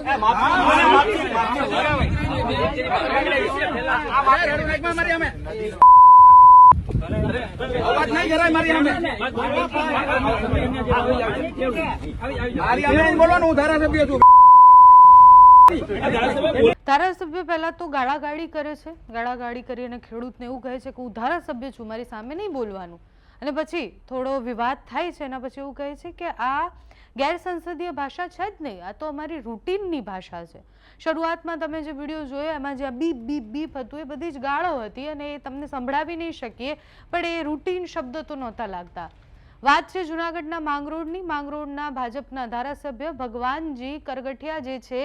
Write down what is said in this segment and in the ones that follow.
અવાજ નહીં કરાય મારી સામે બોલવાનું. હું ધારાસભ્ય છું. ધારાસભ્ય પહેલા તો ગાળાગાળી કરે છે, ગાળાગાળી કરી અને ખેડૂતને એવું કહે છે કે હું ધારાસભ્ય છું, મારી સામે નહીં બોલવાનું. અને પછી થોડો વિવાદ થાય છે. એના પછી એવું કહે છે કે આ ગેરસંસદીય ભાષા છે જ નહીં, આ તો અમારી રૂટીનની ભાષા છે. શરૂઆતમાં તમે જે વિડીયો જોયો એમાં જ્યાં બીપ બીપ બીપ હતું એ બધી જ ગાળો હતી અને એ તમને સંભળાવી નહીં શકીએ, પણ એ રૂટીન શબ્દો તો નહોતા લાગતા. વાત છે જૂનાગઢના માંગરોળની. માંગરોળના ભાજપના ધારાસભ્ય ભગવાનજી કરગઠિયા જે છે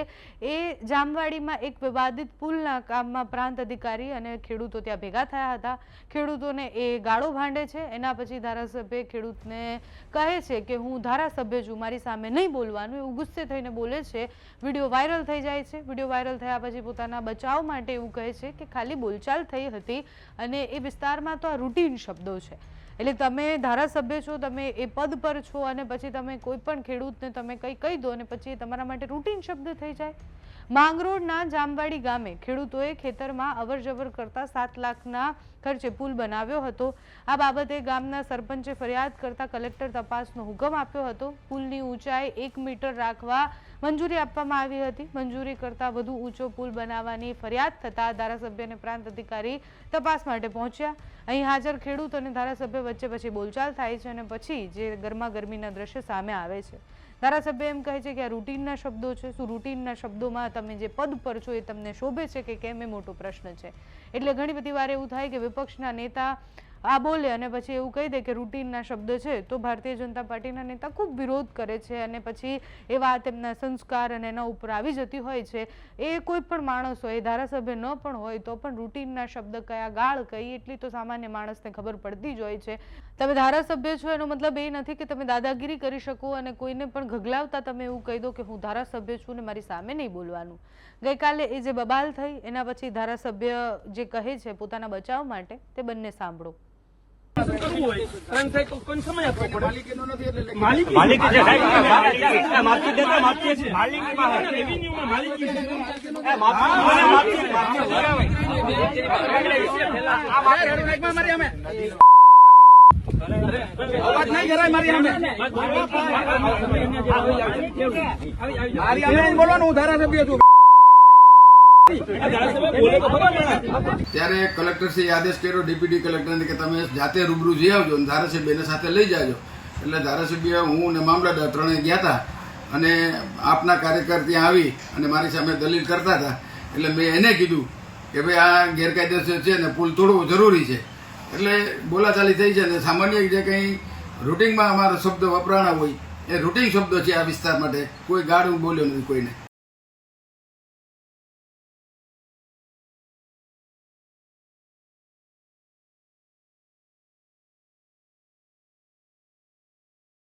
એ જામવાડીમાં એક વિવાદિત પુલના કામમાં પ્રાંત અધિકારી અને ખેડૂતો ત્યાં ભેગા થયા હતા. ખેડૂતોને એ ગાળો ભાંડે છે. એના પછી ધારાસભ્ય ખેડૂતને કહે છે કે હું ધારાસભ્ય છું, મારી સામે નહીં બોલવાનું, એવું ગુસ્સે થઈને બોલે છે. વિડીયો વાયરલ થઈ જાય છે. વિડીયો વાયરલ થયા પછી પોતાના બચાવ માટે એવું કહે છે કે ખાલી બોલચાલ થઈ હતી અને એ વિસ્તારમાં તો આ રૂટીન શબ્દો છે. એટલે તમે ધારાસભ્ય છો, તમે એ પદ પર છો અને પછી તમે કોઈ પણ ખેડૂતને તમે કંઈ કહી દો અને પછી એ તમારા માટે રૂટીન શબ્દ થઈ જાય. માંગરોળના જામવાડી ગામે ખેડૂતોએ ખેતરમાં અવરજવર કરતા 7 લાખના ખર્ચે પુલ બનાવ્યો હતો. આ બાબતે ગામના સરપંચે ફરિયાદ કરતા કલેક્ટર તપાસનો હુકમ આપ્યો હતો. પુલની ઊંચાઈ 1 મીટર રાખવા મંજૂરી આપવામાં આવી હતી. મંજૂરી કરતા વધુ ઊંચો પુલ બનાવવાની ફરિયાદ થતા ધારાસભ્ય અને પ્રાંત અધિકારી તપાસ માટે પહોંચ્યા. અહીં હાજર ખેડૂત અને ધારાસભ્ય વચ્ચે પછી બોલચાલ થાય છે અને પછી જે ગરમાગરમીના દ્રશ્ય સામે આવે છે. ધારાસભ્ય એમ કહે છે કે આ રૂટીનના શબ્દો છે. શું રૂટીનના શબ્દોમાં તમે જે પદ પર છો એ તમને શોભે છે કે કેમ, એ મોટો પ્રશ્ન છે. એટલે ઘણી બધી વાર એવું થાય કે વિપક્ષના નેતા આ બોલે અને પછી એવું કહી દે કે રૂટીનના શબ્દ છે, તો ભારતીય જનતા પાર્ટીના નેતા ખૂબ વિરોધ કરે છે અને પછી એ વાત એમના સંસ્કાર અને એના ઉપર આવી જતી હોય છે. એ કોઈ પણ માણસ હોય, ધારાસભ્ય ન પણ હોય તો પણ રૂટીનના શબ્દ કયા, ગાળ કઈ, એટલી તો સામાન્ય માણસને ખબર પડતી જ હોય છે. તમે ધારાસભ્ય છો એનો મતલબ એ નથી કે તમે દાદાગીરી કરી શકો અને કોઈને પણ ગગલાવતા તમે એવું કહી દો કે હું ધારાસભ્ય છું ને મારી સામે નહીં બોલવાનું. ગઈકાલે એ જે બબાલ થઈ એના પછી ધારાસભ્ય જે કહે છે પોતાના બચાવ માટે, તે બંને સાંભળો. અવાજ નહીં કરાય મારી સામે બોલવાનું. હું ધારાસભ્ય છું. ત્યારે કલેક્ટરશ્રીએ આદેશ કર્યો ડીપીટી કલેક્ટરને કે તમે જાતે રૂબરૂ જઈ આવજો અને ધારાસભ્યને સાથે લઈ જાજો. એટલે ધારાસભ્ય, હું અને મામલતદાર ત્રણેય ગયા હતા અને આપના કાર્યકર ત્યાં આવી અને મારી સામે દલીલ કરતા હતા. એટલે મેં એને કીધું કે ભાઈ આ ગેરકાયદેસર છે ને પુલ તોડવો જરૂરી છે. એટલે બોલાચાલી થઈ છે અને સામાન્ય જે કંઈ રૂટિનમાં અમારા શબ્દ વપરાણા હોય એ રૂટિન શબ્દો છે આ વિસ્તાર માટે. કોઈ ગાળું બોલ્યો નથી કોઈને.